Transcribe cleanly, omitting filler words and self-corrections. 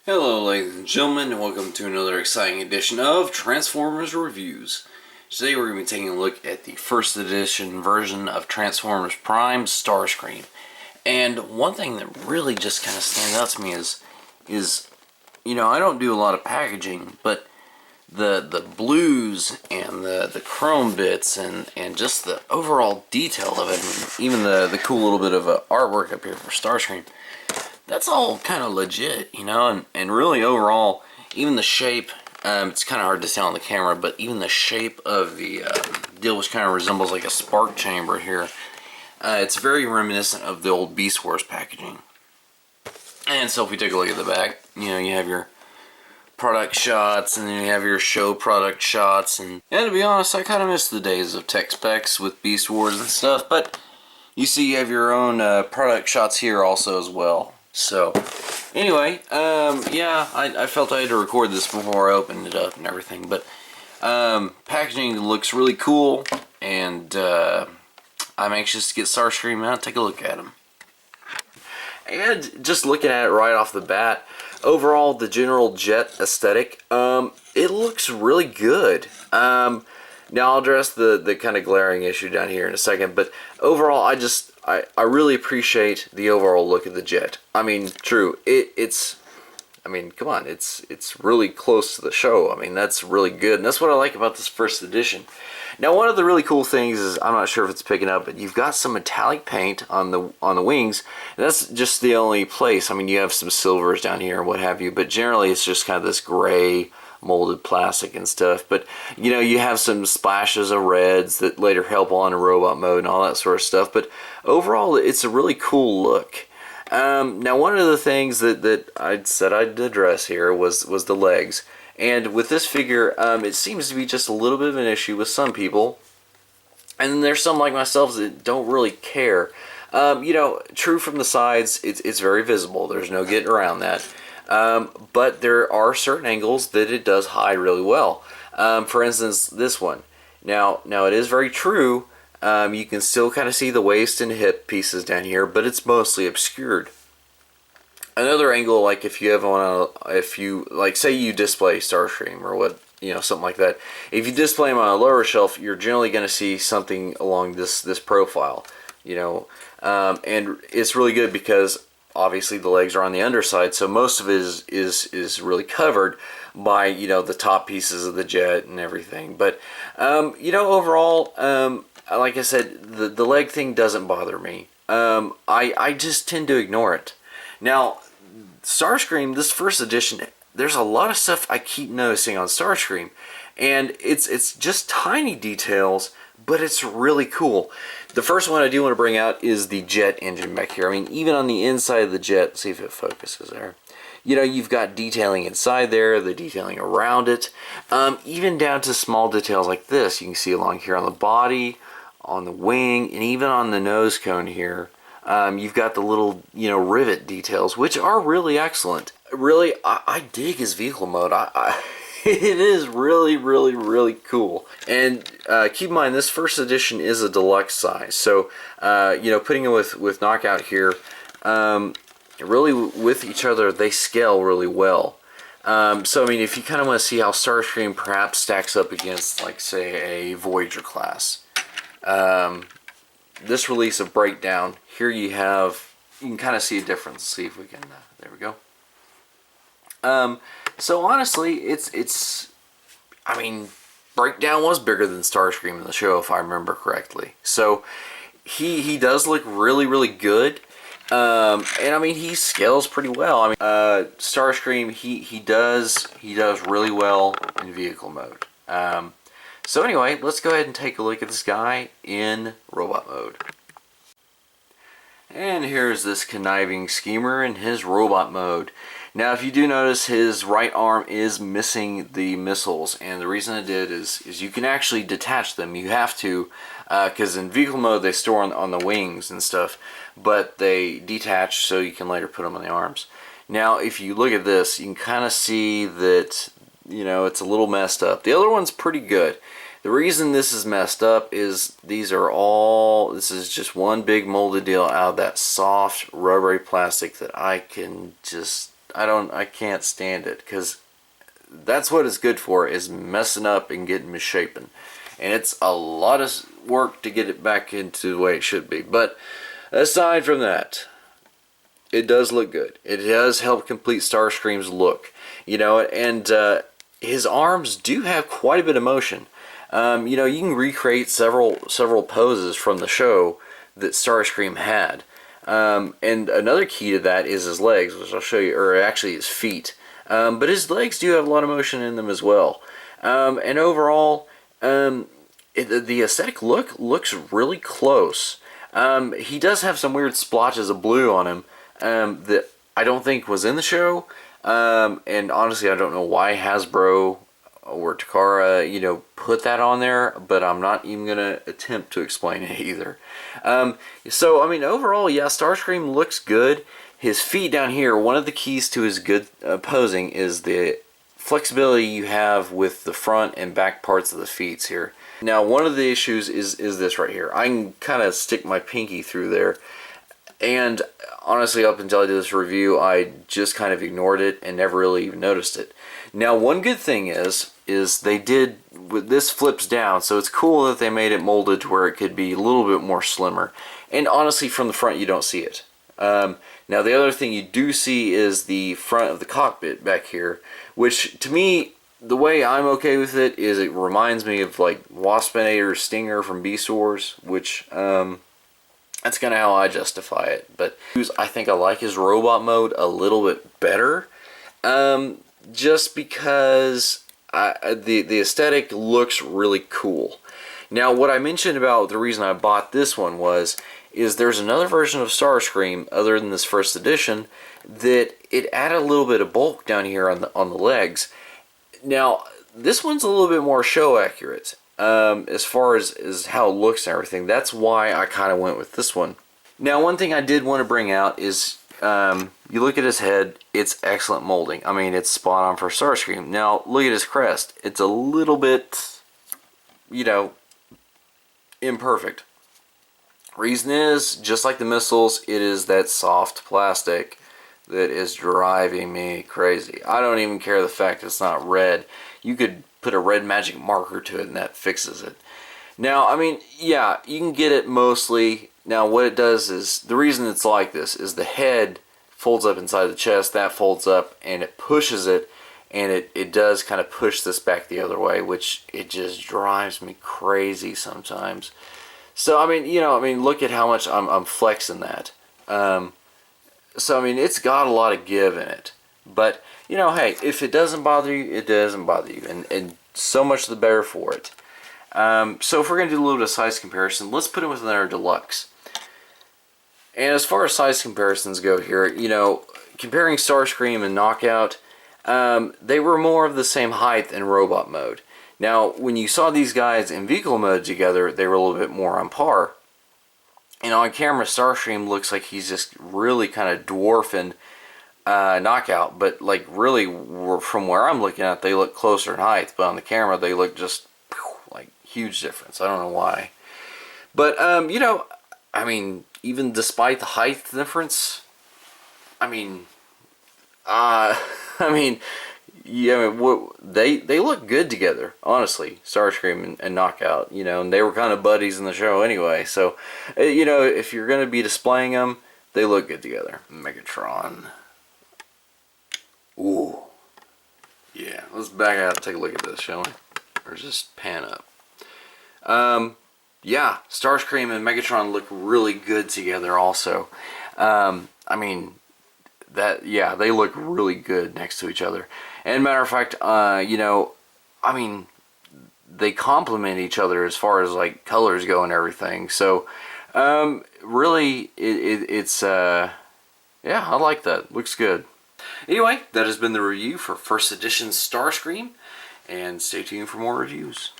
Hello ladies and gentlemen, and welcome to another exciting edition of Transformers Reviews. Today we're going to be taking a look at the first edition version of Transformers Prime, Starscream. And one thing that really just kind of stands out to me is I don't do a lot of packaging, but the blues and the chrome bits and just the overall detail of it, and even the cool little bit of artwork up here for Starscream, that's all kind of legit, and really overall, even the shape, it's kind of hard to tell on the camera, but even the shape of the deal, which kind of resembles like a spark chamber here, it's very reminiscent of the old Beast Wars packaging. And so if we take a look at the back, you have your product shots, and then you have your show product shots, and to be honest, I kind of miss the days of tech specs with Beast Wars and stuff, but you see you have your own product shots here also as well. So, anyway, yeah, I felt I had to record this before I opened it up and everything, but packaging looks really cool, and I'm anxious to get Starscream out and take a look at him. And just looking at it right off the bat, overall, the general jet aesthetic, it looks really good. Now, I'll address the kind of glaring issue down here in a second, but overall, I really appreciate the overall look of the jet. I mean, true, come on, it's really close to the show. I mean, that's really good, and that's what I like about this first edition. Now, one of the really cool things is, I'm not sure if it's picking up, but you've got some metallic paint on the wings, and that's just the only place. I mean, you have some silvers down here and what have you, but generally it's just kind of this gray molded plastic and stuff. But you have some splashes of reds that later help on in robot mode and all that sort of stuff, but overall it's a really cool look. Now, one of the things that I said I'd address here was the legs, and with this figure, it seems to be just a little bit of an issue with some people, and then there's some like myself that don't really care. True, from the sides, it's very visible, there's no getting around that. But there are certain angles that it does hide really well. For instance, this one. Now it is very true. You can still kind of see the waist and hip pieces down here, but it's mostly obscured. Another angle, like if you say you display Starscream or something like that. If you display him on a lower shelf, you're generally going to see something along this profile. And it's really good because obviously the legs are on the underside, so most of it is really covered by the top pieces of the jet and everything. But overall, like I said, the leg thing doesn't bother me. I just tend to ignore it. Now, Starscream, this first edition, there's a lot of stuff I keep noticing on Starscream, and it's just tiny details, but it's really cool. The first one I do want to bring out is the jet engine back here. I mean, even on the inside of the jet, see if it focuses there. You've got detailing inside there, the detailing around it, even down to small details like this. You can see along here on the body, on the wing, and even on the nose cone here. You've got the little, rivet details, which are really excellent. Really, I dig his vehicle mode. It is really, really, really cool. And keep in mind, this first edition is a deluxe size. So, putting it with Knockout here, really with each other, they scale really well. So, I mean, if you kind of want to see how Starscream perhaps stacks up against, like, say, a Voyager class, this release of Breakdown, here you can kind of see a difference. See if we can, there we go. So honestly, I mean, Breakdown was bigger than Starscream in the show, if I remember correctly. So he does look really, really good. And I mean, he scales pretty well. I mean, Starscream, he does really well in vehicle mode. So anyway, let's go ahead and take a look at this guy in robot mode. And here's this conniving schemer in his robot mode. Now, if you do notice, his right arm is missing the missiles, and the reason it did is you can actually detach them. You have to, because in vehicle mode they store on the wings and stuff, but they detach so you can later put them on the arms. Now, if you look at this, you can kind of see that, it's a little messed up. The other one's pretty good. The reason this is messed up is this is just one big molded deal out of that soft rubbery plastic that I can't stand it, because that's what it's good for, is messing up and getting misshapen. And it's a lot of work to get it back into the way it should be. But aside from that, it does look good. It does help complete Starscream's look. You know, and his arms do have quite a bit of motion. You know, you can recreate several poses from the show that Starscream had. And another key to that is his legs, which I'll show you, or actually his feet. But his legs do have a lot of motion in them as well. And overall, the aesthetic look looks really close. He does have some weird splotches of blue on him that I don't think was in the show. And honestly, I don't know why Hasbro or Takara, you know, put that on there, but I'm not even going to attempt to explain it either. So, I mean, overall, yeah, Starscream looks good. His feet down here, one of the keys to his good posing is the flexibility you have with the front and back parts of the feet here. Now, one of the issues is this right here. I can kind of stick my pinky through there, and honestly, up until I did this review, I just kind of ignored it and never really even noticed it. Now, one good thing is they did, this flips down, so it's cool that they made it molded to where it could be a little bit more slimmer. And honestly, from the front, you don't see it. Now, the other thing you do see is the front of the cockpit back here, which, to me, the way I'm okay with it is it reminds me of, like, Waspinator Stinger from Beast Wars, which, that's kind of how I justify it. But I think I like his robot mode a little bit better, just because the aesthetic looks really cool. Now, what I mentioned about the reason I bought this one is there's another version of Starscream other than this first edition that it added a little bit of bulk down here on the legs. Now, this one's a little bit more show accurate as far as how it looks and everything. That's why I kind of went with this one. Now, one thing I did want to bring out is you look at his head, it's excellent molding. I mean, it's spot on for Starscream. Now, look at his crest. It's a little bit, you know, imperfect. Reason is, just like the missiles, it is that soft plastic that is driving me crazy. I don't even care the fact it's not red. You could put a red magic marker to it and that fixes it. Now, I mean, yeah, you can get it mostly. Now, what it does is, the reason it's like this is the head folds up inside the chest, that folds up, and it pushes it, and it does kind of push this back the other way, which it just drives me crazy sometimes. So, I mean, you know, look at how much I'm flexing that. So, I mean, it's got a lot of give in it. But, you know, hey, if it doesn't bother you, it doesn't bother you. And so much the better for it. So if we're going to do a little bit of size comparison, let's put it with another deluxe. And as far as size comparisons go here, you know, comparing Starscream and Knockout, they were more of the same height in robot mode. Now, when you saw these guys in vehicle mode together, they were a little bit more on par. And on camera, Starscream looks like he's just really kind of dwarfing Knockout. But, like, really, from where I'm looking at, they look closer in height. But on the camera, they look just, like, huge difference. I don't know why. But, you know, I mean, even despite the height difference, I mean, yeah, they look good together, honestly, Starscream and Knockout, you know, and they were kind of buddies in the show anyway, so, you know, if you're going to be displaying them, they look good together. Megatron. Ooh. Yeah, let's back out and take a look at this, shall we? Or just pan up. Yeah, Starscream and Megatron look really good together also. I mean, yeah, they look really good next to each other. And matter of fact, you know, I mean, they complement each other as far as like colors go and everything. So, really, it's yeah, I like that. Looks good. Anyway, that has been the review for first edition Starscream, and stay tuned for more reviews.